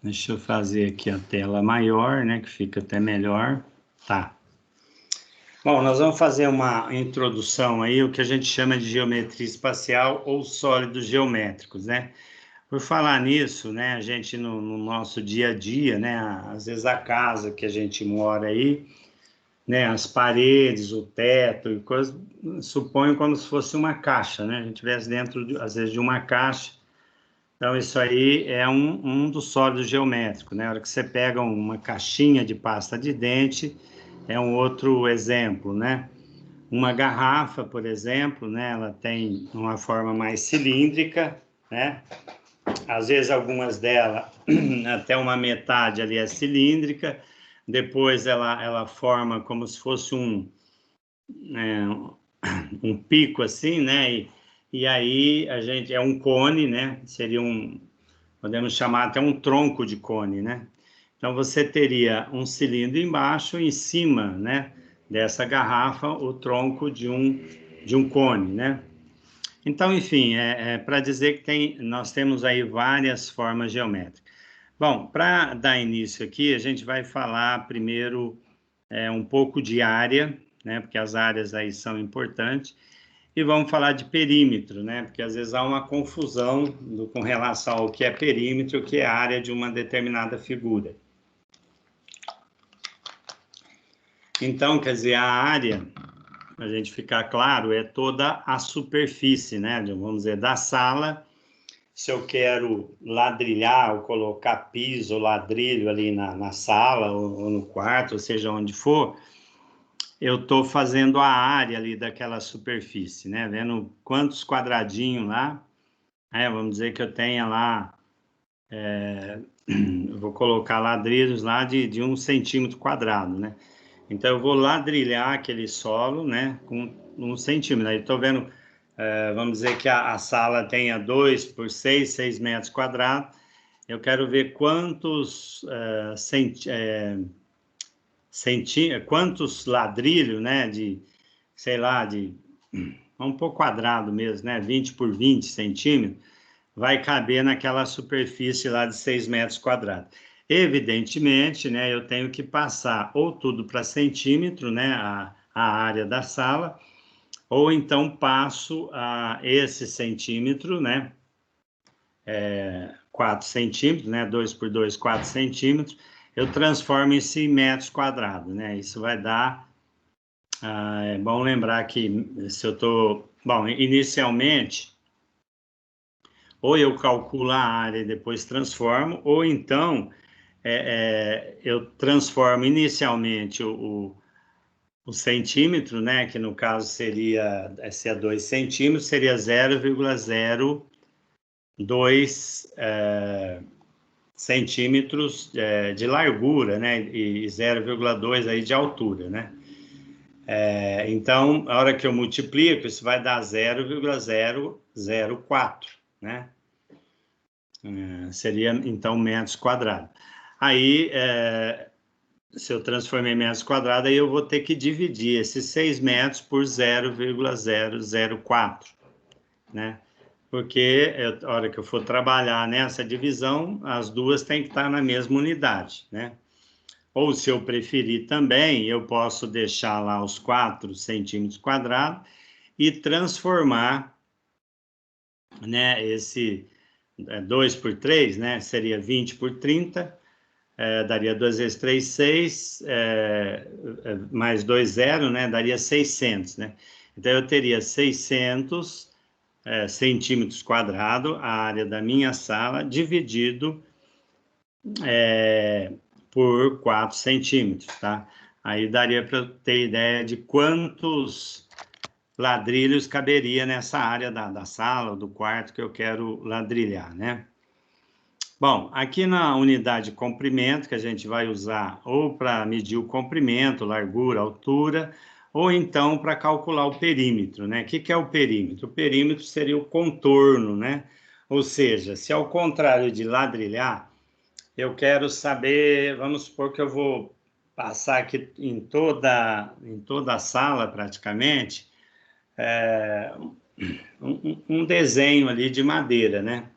Deixa eu fazer aqui a tela maior, né, que fica até melhor. Tá. Bom, nós vamos fazer uma introdução aí, o que a gente chama de geometria espacial ou sólidos geométricos, né? Por falar nisso, né, a gente no nosso dia a dia, né, às vezes a casa que a gente mora aí, né, as paredes, o teto e coisas, suponho como se fosse uma caixa, né? A gente estivesse dentro, às vezes, de uma caixa. Então, isso aí é um dos sólidos geométricos, né? A hora que você pega uma caixinha de pasta de dente, é um outro exemplo, né? Uma garrafa, por exemplo, né? Ela tem uma forma mais cilíndrica, né? Às vezes, algumas delas, até uma metade ali é cilíndrica, depois ela forma como se fosse um pico assim, né? E aí a gente é um cone, né? Seria podemos chamar até um tronco de cone, né? Então você teria um cilindro embaixo, em cima, né, dessa garrafa, o tronco de um cone, né? Então, enfim, para dizer que nós temos aí várias formas geométricas. Bom, para dar início aqui, a gente vai falar primeiro um pouco de área, né? Porque as áreas aí são importantes. E vamos falar de perímetro, né? Porque às vezes há uma confusão com relação ao que é perímetro, o que é área de uma determinada figura. Então, quer dizer, a área, para a gente ficar claro, é toda a superfície, né? Vamos dizer, da sala. Se eu quero ladrilhar ou colocar piso ou ladrilho ali na sala ou no quarto, ou seja, onde for, eu estou fazendo a área ali daquela superfície, né? Vendo quantos quadradinhos lá. Vamos dizer que eu tenha lá, eu vou colocar ladrilhos lá de 1 centímetro quadrado, né? Então, eu vou ladrilhar aquele solo, né, com 1 centímetro. Aí, estou vendo, vamos dizer que a sala tenha 2 por 6 metros quadrados. Eu quero ver quantos ladrilhos, né, sei lá, vamos pôr quadrado mesmo, né, 20 por 20 centímetros, vai caber naquela superfície lá de 6 metros quadrados. Evidentemente, né, eu tenho que passar ou tudo para centímetro, né, a área da sala, ou então passo esse centímetro, né, 4 centímetros, né, 2 por 2, 4 centímetros, eu transformo isso em metros quadrados, né, isso vai dar, é bom lembrar que se eu estou, bom, inicialmente, ou eu calculo a área e depois transformo, ou então eu transformo inicialmente o centímetro, né, que no caso seria, se é 2 centímetros, seria 0,02 centímetros de largura, né, e 0,2 aí de altura, né. Então, a hora que eu multiplico, isso vai dar 0,004, né? Seria, então, metros quadrados. Aí, se eu transformei em metros quadrados, aí eu vou ter que dividir esses 6 metros por 0,004, né? Porque a hora que eu for trabalhar nessa divisão, as duas têm que estar na mesma unidade, né? Ou, se eu preferir também, eu posso deixar lá os 4 centímetros quadrados e transformar, né, esse 2 por 3, né, seria 20 por 30, daria 2 vezes 3, 6, mais 2, 0, né, daria 600, né? Então, eu teria 600 centímetros quadrados, a área da minha sala, dividido por 4 centímetros, tá? Aí daria para eu ter ideia de quantos ladrilhos caberia nessa área da sala ou do quarto que eu quero ladrilhar, né? Bom, aqui na unidade de comprimento, que a gente vai usar ou para medir o comprimento, largura, altura, ou então para calcular o perímetro, né? O que é o perímetro? O perímetro seria o contorno, né? Ou seja, se ao contrário de ladrilhar, eu quero saber, vamos supor que eu vou passar aqui em toda a sala, praticamente, um desenho ali de madeira, né?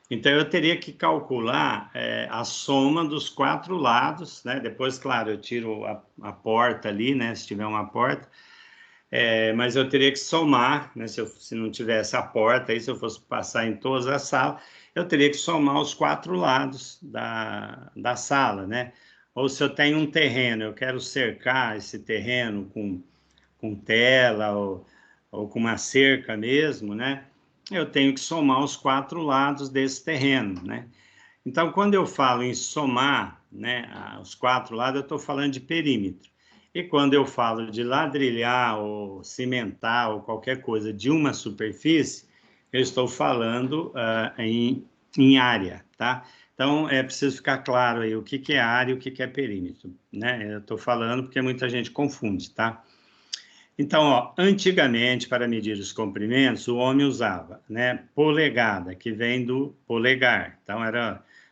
Então, eu teria que calcular a soma dos 4 lados, né? Depois, claro, eu tiro a porta ali, né? Se tiver uma porta, mas eu teria que somar, né? Se não tivesse a porta, aí, se eu fosse passar em todas as salas, eu teria que somar os 4 lados da sala, né? Ou se eu tenho um terreno, eu quero cercar esse terreno com tela ou com uma cerca mesmo, né? Eu tenho que somar os 4 lados desse terreno, né? Então, quando eu falo em somar, né, os 4 lados, eu estou falando de perímetro. E quando eu falo de ladrilhar ou cimentar ou qualquer coisa de uma superfície, eu estou falando em área, tá? Então, é preciso ficar claro aí o que é área e o que é perímetro, né? Eu estou falando porque muita gente confunde, tá? Então, ó, antigamente, para medir os comprimentos, o homem usava, né, polegada, que vem do polegar. Então,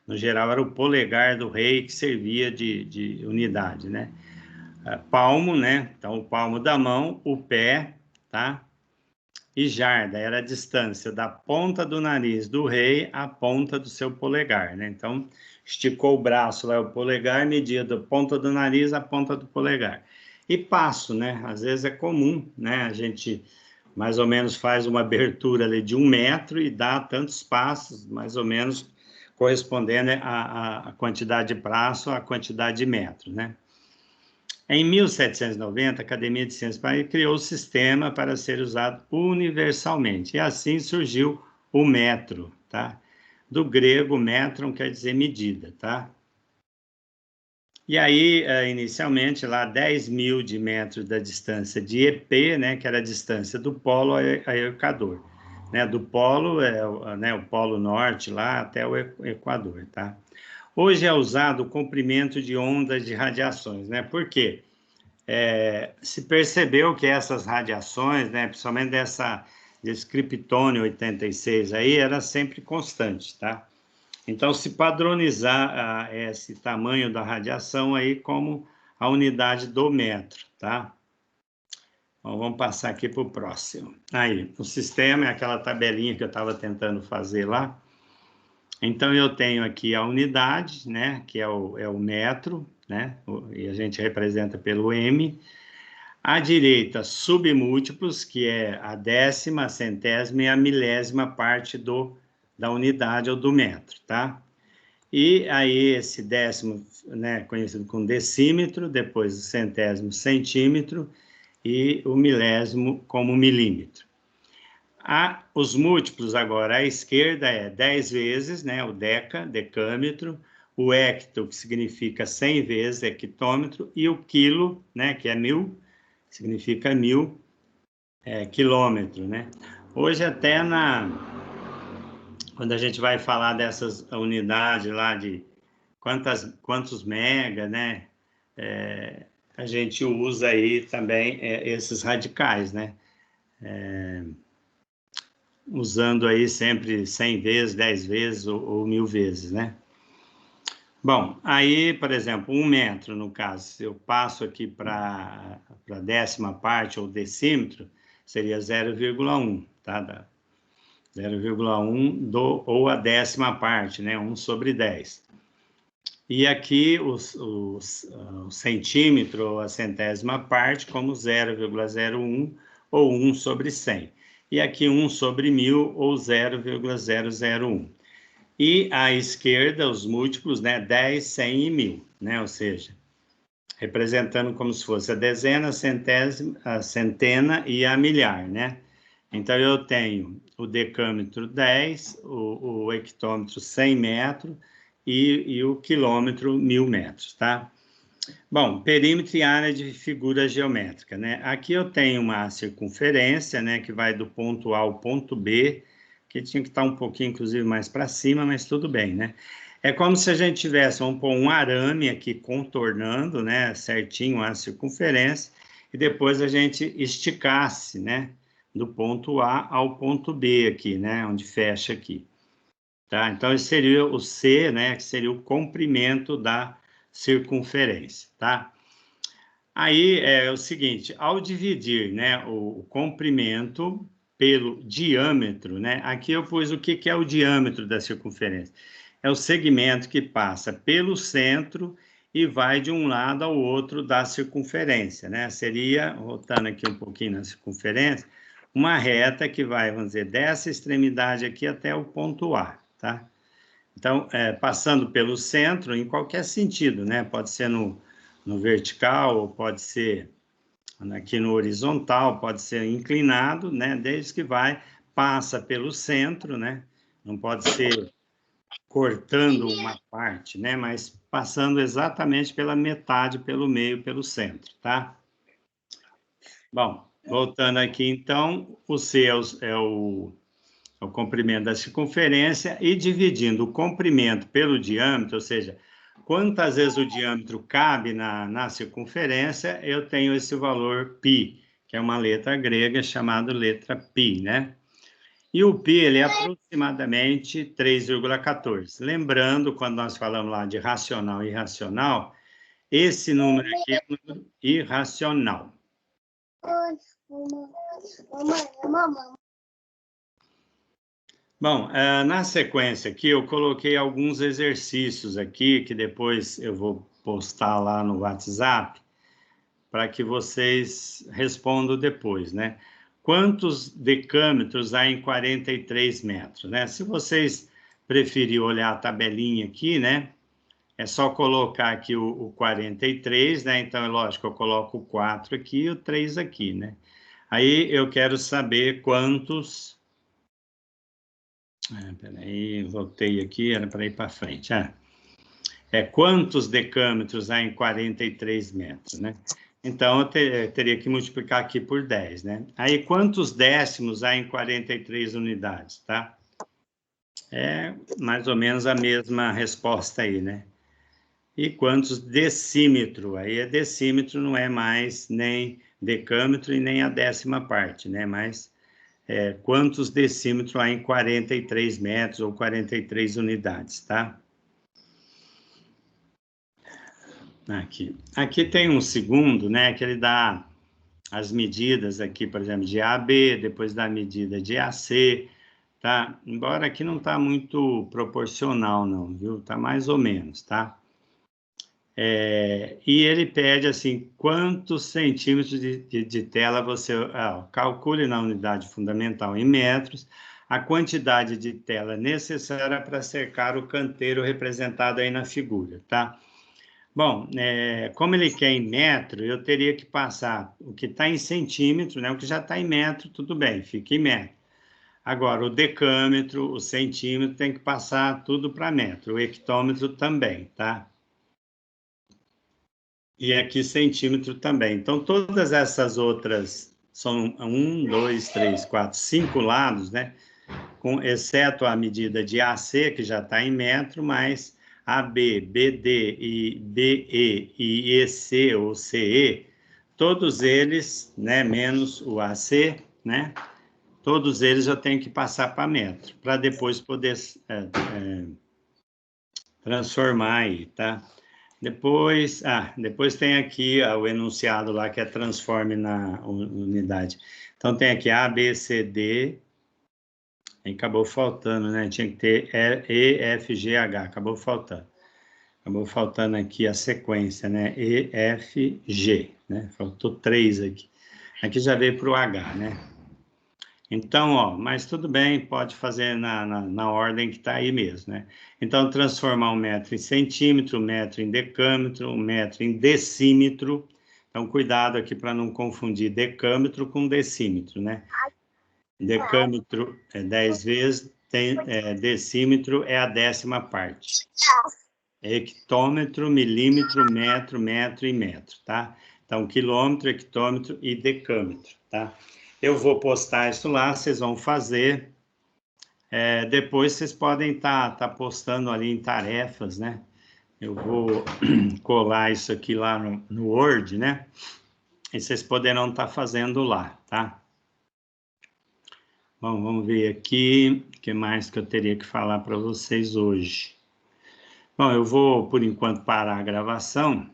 no geral, era o polegar do rei que servia de unidade, né? Palmo, né? Então, o palmo da mão, o pé, tá? E jarda era a distância da ponta do nariz do rei à ponta do seu polegar, né? Então, esticou o braço lá, o polegar, media da ponta do nariz à ponta do polegar. E passo, né? Às vezes é comum, né? A gente mais ou menos faz uma abertura ali de 1 metro e dá tantos passos, mais ou menos correspondendo à quantidade de braço, à quantidade de metro, né? Em 1790, a Academia de Ciências criou o sistema para ser usado universalmente. E assim surgiu o metro, tá? Do grego, metron quer dizer medida, tá? E aí, inicialmente, lá 10.000 de metros da distância de EP, né? Que era a distância do polo a Equador. Né? Do polo, né, o polo norte lá até o Equador, tá? Hoje é usado o comprimento de ondas de radiações, né? Por quê? Se percebeu que essas radiações, né, principalmente desse Kryptônio 86 aí, era sempre constante, tá? Então, se padronizar esse tamanho da radiação aí como a unidade do metro, tá? Então, vamos passar aqui para o próximo. Aí, o sistema é aquela tabelinha que eu estava tentando fazer lá. Então, eu tenho aqui a unidade, né, que é o metro, né, e a gente representa pelo M. À direita, submúltiplos, que é a décima, a centésima e a milésima parte da unidade ou do metro, tá? E aí esse décimo, né, conhecido como decímetro, depois o centésimo, centímetro e o milésimo como milímetro. Os múltiplos agora, à esquerda é 10 vezes, né, o decâmetro, o hecto, que significa 100 vezes, hectômetro, e o quilo, né, que é 1000, significa 1000 quilômetro, né? Hoje até quando a gente vai falar dessas unidades lá de quantos mega, né? A gente usa aí também esses radicais, né? Usando aí sempre 100 vezes, 10 vezes ou 1000 vezes, né? Bom, aí, por exemplo, 1 metro, no caso, se eu passo aqui para a décima parte ou decímetro, seria 0,1, tá? 0,1 ou a décima parte, né? 1 sobre 10. E aqui o centímetro ou a centésima parte como 0,01 ou 1 sobre 100. E aqui 1 sobre 1000 ou 0,001. E à esquerda, os múltiplos, né? 10, 100 e 1000, né? Ou seja, representando como se fosse a dezena, a centena e a milhar, né? Então, eu tenho o decâmetro 10, o hectômetro 100 metros e o quilômetro 1000 metros, tá? Bom, perímetro e área de figura geométrica, né? Aqui eu tenho uma circunferência, né, que vai do ponto A ao ponto B, que tinha que estar um pouquinho, inclusive, mais para cima, mas tudo bem, né? É como se a gente tivesse, vamos pôr um arame aqui contornando, né, certinho a circunferência, e depois a gente esticasse, né, do ponto A ao ponto B aqui, né, onde fecha aqui, tá? Então, esse seria o C, né, que seria o comprimento da circunferência, tá? Aí é o seguinte, ao dividir, né, o comprimento pelo diâmetro, né? Aqui eu pus o que é o diâmetro da circunferência. É o segmento que passa pelo centro e vai de um lado ao outro da circunferência, né? Seria, voltando aqui um pouquinho na circunferência, uma reta que vai, vamos dizer, dessa extremidade aqui até o ponto A, tá? Então, passando pelo centro, em qualquer sentido, né? Pode ser no vertical, ou pode ser aqui no horizontal, pode ser inclinado, né? Desde que passa pelo centro, né? Não pode ser cortando uma parte, né? Mas passando exatamente pela metade, pelo meio, pelo centro, tá? Bom, voltando aqui, então, o C é o comprimento da circunferência e dividindo o comprimento pelo diâmetro, ou seja, quantas vezes o diâmetro cabe na circunferência, eu tenho esse valor π, que é uma letra grega chamada letra π, né? E o π, ele é aproximadamente 3,14. Lembrando, quando nós falamos lá de racional e irracional, esse número aqui é um número irracional. Bom, na sequência aqui, eu coloquei alguns exercícios aqui, que depois eu vou postar lá no WhatsApp, para que vocês respondam depois, né? Quantos decâmetros há em 43 metros, né? Se vocês preferirem olhar a tabelinha aqui, né? É só colocar aqui o 43, né? Então, é lógico, eu coloco o 4 aqui e o 3 aqui, né? Aí, eu quero saber quantos... peraí, voltei aqui, era para ir para frente. Quantos decâmetros há em 43 metros, né? Então, eu teria que multiplicar aqui por 10, né? Aí, quantos décimos há em 43 unidades, tá? É mais ou menos a mesma resposta aí, né? E quantos decímetro? Aí, decímetro não é mais nem decâmetro e nem a décima parte, né? Mas quantos decímetros há em 43 metros ou 43 unidades, tá? Aqui tem um segundo, né, que ele dá as medidas aqui, por exemplo, de AB, depois dá a medida de AC, tá? Embora aqui não está muito proporcional, não, viu? Tá mais ou menos, tá? E ele pede, assim, quantos centímetros de tela você... calcule na unidade fundamental em metros a quantidade de tela necessária para cercar o canteiro representado aí na figura, tá? Bom, como ele quer em metro, eu teria que passar o que está em centímetro, né? O que já está em metro, tudo bem, fica em metro. Agora, o decâmetro, o centímetro, tem que passar tudo para metro. O hectômetro também, tá? E aqui centímetro também. Então, todas essas outras são 1, 2, 3, 4, 5 lados, né? Exceto a medida de AC, que já está em metro, mas AB, BD e BE e EC ou CE, todos eles, né, menos o AC, né, todos eles eu tenho que passar para metro, para depois poder transformar aí, tá? Depois tem aqui o enunciado lá que é transforme na unidade. Então tem aqui A, B, C, D, aí acabou faltando, né? Tinha que ter E, F, G, H, acabou faltando. Acabou faltando aqui a sequência, né? E, F, G, né? Faltou 3 aqui. Aqui já veio para o H, né? Então, mas tudo bem, pode fazer na ordem que está aí mesmo, né? Então, transformar um metro em centímetro, um metro em decâmetro, um metro em decímetro. Então, cuidado aqui para não confundir decâmetro com decímetro, né? Decâmetro é 10 vezes, decímetro é a 10ª parte. Hectômetro, milímetro, metro, metro e metro, tá? Então, quilômetro, hectômetro e decâmetro, tá? Eu vou postar isso lá, vocês vão fazer. Depois vocês podem tá postando ali em tarefas, né? Eu vou colar isso aqui lá no Word, né? E vocês poderão estar fazendo lá, tá? Bom, vamos ver aqui o que mais que eu teria que falar para vocês hoje. Bom, eu vou, por enquanto, parar a gravação.